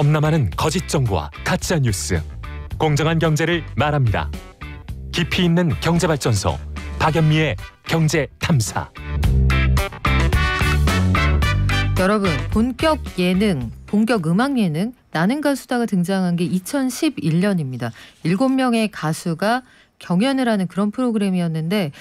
겁나 많은 거짓 정보와 가짜 뉴스. 공정한 경제를 말합니다. 깊이 있는 경제발전소 박연미의 경제탐사. 여러분, 본격 예능, 본격 음악 예능 나는 가수다가 등장한 게 2011년입니다. 7명의 가수가 경연을 하는 그런 프로그램이었는데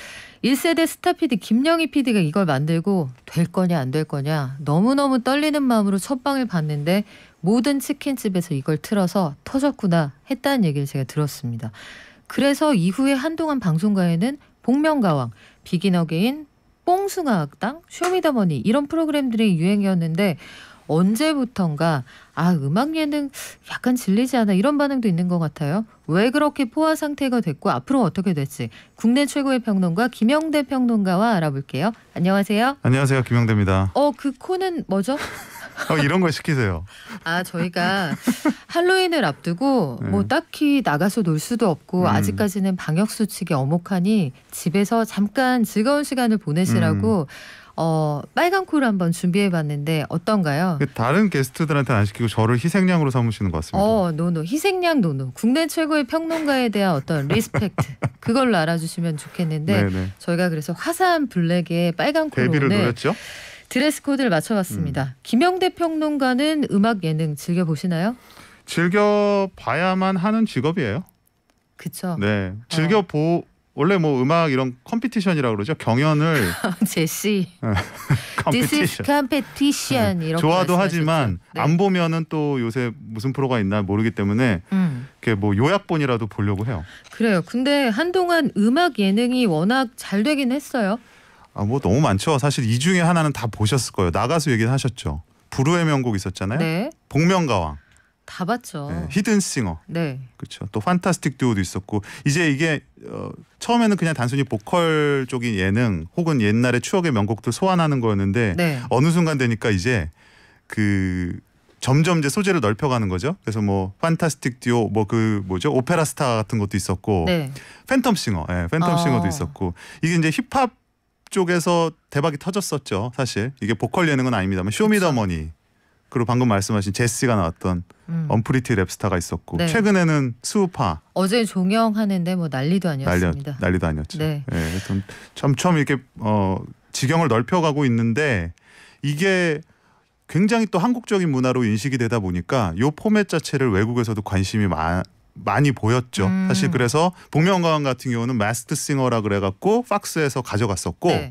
1세대 스타 PD 김영희 PD가 이걸 만들고 될 거냐 안 될 거냐 너무너무 떨리는 마음으로 첫 방을 봤는데 모든 치킨집에서 이걸 틀어서 터졌구나 했다는 얘기를 제가 들었습니다. 그래서 이후에 한동안 방송가에는 복면가왕, 비긴 어게인, 뽕숭아학당, 쇼미더머니 이런 프로그램들이 유행이었는데 언제부턴가 음악 예능 약간 질리지 않아 이런 반응도 있는 것 같아요. 왜 그렇게 포화 상태가 됐고 앞으로 어떻게 될지 국내 최고의 평론가 김영대 평론가와 알아볼게요. 안녕하세요. 안녕하세요. 김영대입니다. 그 코는 뭐죠? 이런 걸 시키세요. 저희가 할로윈을 앞두고 뭐 딱히 나가서 놀 수도 없고 아직까지는 방역 수칙이 엄혹하니 집에서 잠깐 즐거운 시간을 보내시라고 빨간 코를 한번 준비해봤는데 어떤가요? 다른 게스트들한테 안 시키고 저를 희생양으로 삼으시는 것 같습니다. 노노. 희생양 노노. 국내 최고의 평론가에 대한 어떤 리스펙트. 그걸로 알아주시면 좋겠는데 네네. 저희가 그래서 화사한 블랙에 빨간 코로 데뷔를 오늘 노렸죠? 드레스 코드를 맞춰봤습니다. 김영대 평론가는 음악 예능 즐겨보시나요? 즐겨봐야만 하는 직업이에요. 그쵸. 네, 원래 뭐 음악 이런 컴피티션이라고 그러죠. 경연을 제시 This is competition 이렇게 좋아도 말씀하셨죠. 하지만 네. 안 보면은 또 요새 무슨 프로가 있나 모르기 때문에 이렇게 뭐 요약본이라도 보려고 해요. 그래요. 근데 한동안 음악 예능이 워낙 잘 되긴 했어요. 뭐 너무 많죠. 사실 이 중에 하나는 다 보셨을 거예요. 나가수 얘기는 하셨죠. 불후의 명곡 있었잖아요. 네. 복면가왕. 다 봤죠. 네, 히든싱어. 네. 그렇죠. 또 판타스틱 듀오도 있었고 이제 이게 처음에는 그냥 단순히 보컬 쪽인 예능 혹은 옛날의 추억의 명곡들 소환하는 거였는데 네. 어느 순간 되니까 이제 점점 이제 소재를 넓혀가는 거죠. 그래서 뭐 판타스틱 듀오 오페라 스타 같은 것도 있었고 네. 팬텀싱어, 팬텀싱어도 있었고 이게 이제 힙합 쪽에서 대박이 터졌었죠. 사실 이게 보컬 예능은 아닙니다만 쇼미더머니. 그리고 방금 말씀하신 제시가 나왔던 언프리티 랩스타가 있었고 네. 최근에는 스우파. 어제 종영하는데 뭐 난리도 아니었습니다. 난리도 아니었죠. 네. 점점 이렇게 지경을 넓혀가고 있는데 이게 굉장히 또 한국적인 문화로 인식이 되다 보니까 이 포맷 자체를 외국에서도 관심이 많이 보였죠. 사실 그래서 복면가왕 같은 경우는 마스크드 싱어라 그래갖고 팍스에서 가져갔었고 네.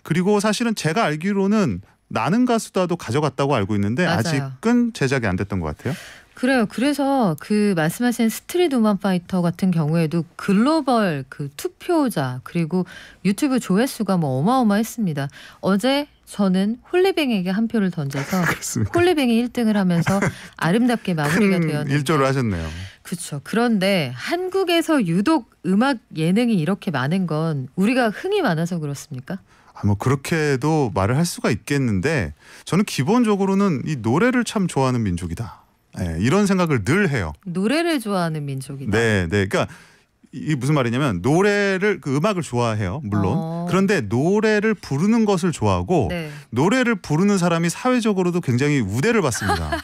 그리고 사실은 제가 알기로는 나는 가수다도 가져갔다고 알고 있는데 맞아요. 아직은 제작이 안 됐던 것 같아요. 그래요. 그래서 말씀하신 스트릿 우먼 파이터 같은 경우에도 글로벌 투표자 그리고 유튜브 조회수가 뭐 어마어마했습니다. 어제 저는 홀리뱅에게 한 표를 던져서 홀리뱅이 1등을 하면서 아름답게 마무리가 되었는데 일조를 하셨네요. 그렇죠. 그런데 한국에서 유독 음악 예능이 이렇게 많은 건 우리가 흥이 많아서 그렇습니까? 뭐 그렇게도 말을 할 수가 있겠는데 저는 기본적으로는 이 노래를 참 좋아하는 민족이다. 이런 생각을 늘 해요. 노래를 좋아하는 민족이다. 네. 그러니까 이게 무슨 말이냐면 노래를 음악을 좋아해요. 물론. 그런데 노래를 부르는 것을 좋아하고 네. 노래를 부르는 사람이 사회적으로도 굉장히 우대를 받습니다.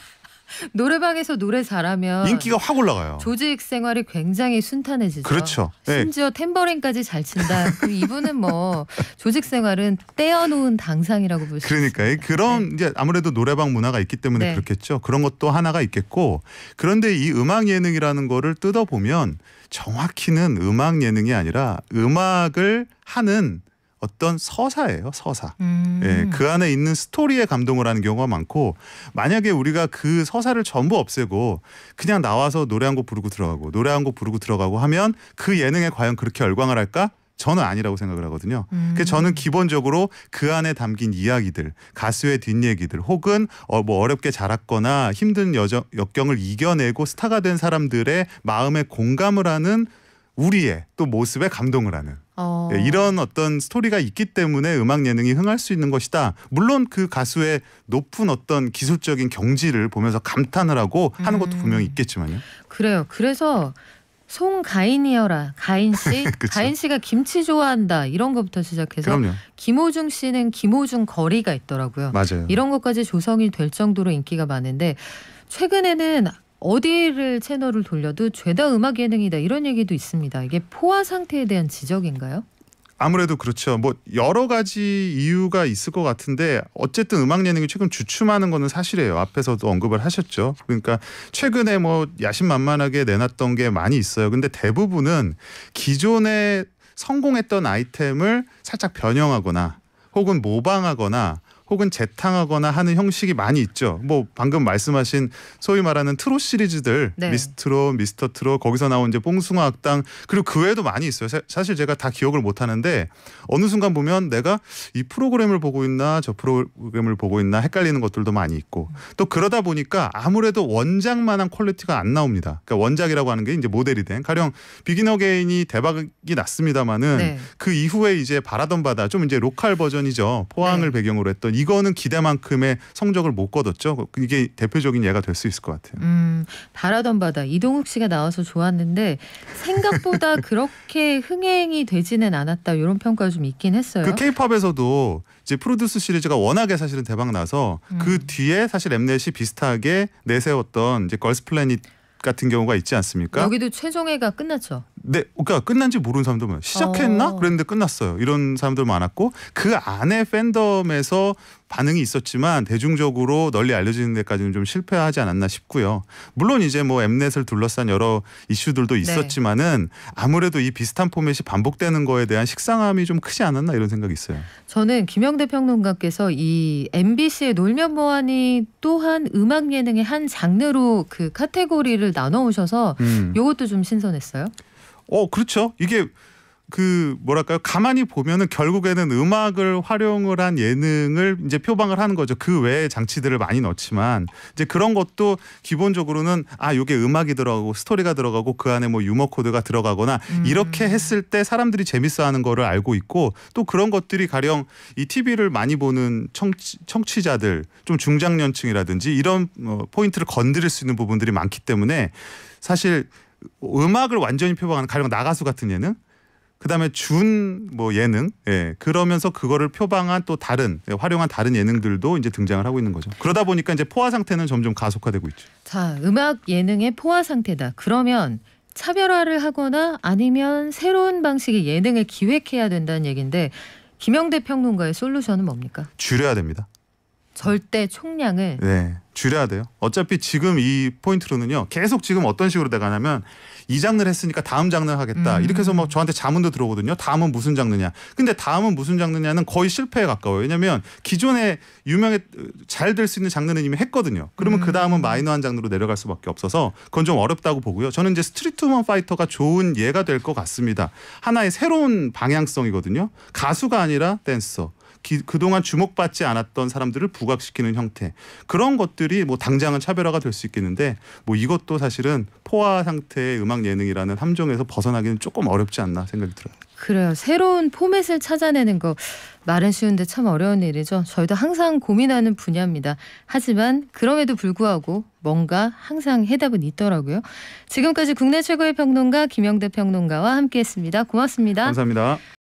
노래방에서 노래 잘하면 인기가 확 올라가요. 조직 생활이 굉장히 순탄해지죠. 그렇죠. 심지어 탬버린까지 잘 친다. 그럼 이분은 뭐 조직 생활은 떼어놓은 당상이라고 볼 수 있습니다. 그러니까 그런 이제 아무래도 노래방 문화가 있기 때문에 네. 그렇겠죠. 그런 것도 하나가 있겠고 그런데 이 음악 예능이라는 거를 뜯어보면 정확히는 음악 예능이 아니라 음악을 하는 어떤 서사예요. 서사. 그 안에 있는 스토리에 감동을 하는 경우가 많고 만약에 우리가 그 서사를 전부 없애고 그냥 나와서 노래 한 곡 부르고 들어가고 노래 한 곡 부르고 들어가고 하면 그 예능에 과연 그렇게 열광을 할까? 저는 아니라고 생각을 하거든요. 그래서 저는 기본적으로 그 안에 담긴 이야기들, 가수의 뒷얘기들 혹은 뭐 어렵게 자랐거나 힘든 역경을 이겨내고 스타가 된 사람들의 마음에 공감을 하는 우리의 또 모습에 감동을 하는 이런 어떤 스토리가 있기 때문에 음악 예능이 흥할 수 있는 것이다. 물론 그 가수의 높은 어떤 기술적인 경지를 보면서 감탄을 하고 하는 것도 분명히 있겠지만요. 그래요. 그래서 송가인이여라. 가인 씨. 그쵸. 가인 씨가 김치 좋아한다. 이런 것부터 시작해서 그럼요. 김호중 씨는 김호중 거리가 있더라고요. 맞아요. 이런 것까지 조성이 될 정도로 인기가 많은데 최근에는 어디를 채널을 돌려도 죄다 음악 예능이다 이런 얘기도 있습니다. 이게 포화 상태에 대한 지적인가요? 아무래도 그렇죠. 뭐 여러 가지 이유가 있을 것 같은데 어쨌든 음악 예능이 최근 주춤하는 거는 사실이에요. 앞에서도 언급을 하셨죠. 그러니까 최근에 뭐 야심만만하게 내놨던 게 많이 있어요. 근데 대부분은 기존에 성공했던 아이템을 살짝 변형하거나 혹은 모방하거나 혹은 재탕하거나 하는 형식이 많이 있죠. 뭐 방금 말씀하신 소위 말하는 트롯 시리즈들, 네. 미스트롯, 미스터 트롯, 거기서 나온 이제 뽕숭아 악당, 그리고 그 외에도 많이 있어요. 사실 제가 다 기억을 못 하는데 어느 순간 보면 내가 이 프로그램을 보고 있나 저 프로그램을 보고 있나 헷갈리는 것들도 많이 있고, 또 그러다 보니까 아무래도 원작만한 퀄리티가 안 나옵니다. 그러니까 원작이라고 하는 게 이제 모델이 된, 가령 비긴 어게인이 대박이 났습니다마는 네. 그 이후에 이제 바라던 바다, 좀 이제 로컬 버전이죠. 포항을 네. 배경으로 했던, 이거는 기대만큼의 성적을 못 거뒀죠. 이게 대표적인 예가 될 수 있을 것 같아요. 바라던 바다 이동욱 씨가 나와서 좋았는데 생각보다 그렇게 흥행이 되지는 않았다 이런 평가가 좀 있긴 했어요. 그 K-팝에서도 이제 프로듀스 시리즈가 워낙에 사실은 대박 나서 그 뒤에 사실 엠넷이 비슷하게 내세웠던 이제 걸스 플래닛 같은 경우가 있지 않습니까? 여기도 최종회가 끝났죠. 네, 그러니까 끝난지 모르는 사람들 많아요. 시작했나? 그랬는데 끝났어요. 이런 사람들 많았고, 그 안에 팬덤에서 반응이 있었지만 대중적으로 널리 알려지는 데까지는 좀 실패하지 않았나 싶고요. 물론 이제 뭐 엠넷을 둘러싼 여러 이슈들도 있었지만은 아무래도 이 비슷한 포맷이 반복되는 거에 대한 식상함이 좀 크지 않았나 이런 생각이 있어요. 저는 김영대 평론가께서 이 MBC의 놀면 뭐하니 또한 음악 예능의 한 장르로 그 카테고리를 나눠 오셔서 이것도 좀 신선했어요. 그렇죠. 이게 그 뭐랄까요, 가만히 보면은 결국에는 음악을 활용을 한 예능을 이제 표방을 하는 거죠. 그 외에 장치들을 많이 넣지만 이제 그런 것도 기본적으로는 요게 음악이 들어가고 스토리가 들어가고 그 안에 뭐 유머 코드가 들어가거나 이렇게 했을 때 사람들이 재밌어하는 거를 알고 있고, 또 그런 것들이 가령 이 TV를 많이 보는 청취자들, 좀 중장년층이라든지 이런 포인트를 건드릴 수 있는 부분들이 많기 때문에 사실 음악을 완전히 표방하는, 가령 나가수 같은 예능, 그다음에 뭐 예능, 그러면서 그거를 표방한 또 다른 활용한 다른 예능들도 이제 등장을 하고 있는 거죠. 그러다 보니까 이제 포화 상태는 점점 가속화되고 있죠. 자, 음악 예능의 포화 상태다. 그러면 차별화를 하거나 아니면 새로운 방식의 예능을 기획해야 된다는 얘기인데 김영대 평론가의 솔루션은 뭡니까? 줄여야 됩니다. 절대 총량을. 네, 줄여야 돼요. 어차피 지금 이 포인트로는요, 계속 지금 어떤 식으로 돼가냐면 이 장르를 했으니까 다음 장르 하겠다. 이렇게 해서 뭐 저한테 자문도 들어오거든요. 다음은 무슨 장르냐. 근데 다음은 무슨 장르냐는 거의 실패에 가까워요. 왜냐하면 기존에 잘 될 수 있는 장르는 이미 했거든요. 그러면 그 다음은 마이너한 장르로 내려갈 수밖에 없어서 그건 좀 어렵다고 보고요. 저는 이제 스트리트 우먼 파이터가 좋은 예가 될 것 같습니다. 하나의 새로운 방향성이거든요. 가수가 아니라 댄서. 그동안 주목받지 않았던 사람들을 부각시키는 형태, 그런 것들이 뭐 당장은 차별화가 될 수 있겠는데 뭐 이것도 사실은 포화 상태의 음악 예능이라는 함정에서 벗어나기는 조금 어렵지 않나 생각이 들어요. 그래요. 새로운 포맷을 찾아내는 거 말은 쉬운데 참 어려운 일이죠. 저희도 항상 고민하는 분야입니다. 하지만 그럼에도 불구하고 뭔가 항상 해답은 있더라고요. 지금까지 국내 최고의 평론가 김영대 평론가와 함께했습니다. 고맙습니다. 감사합니다.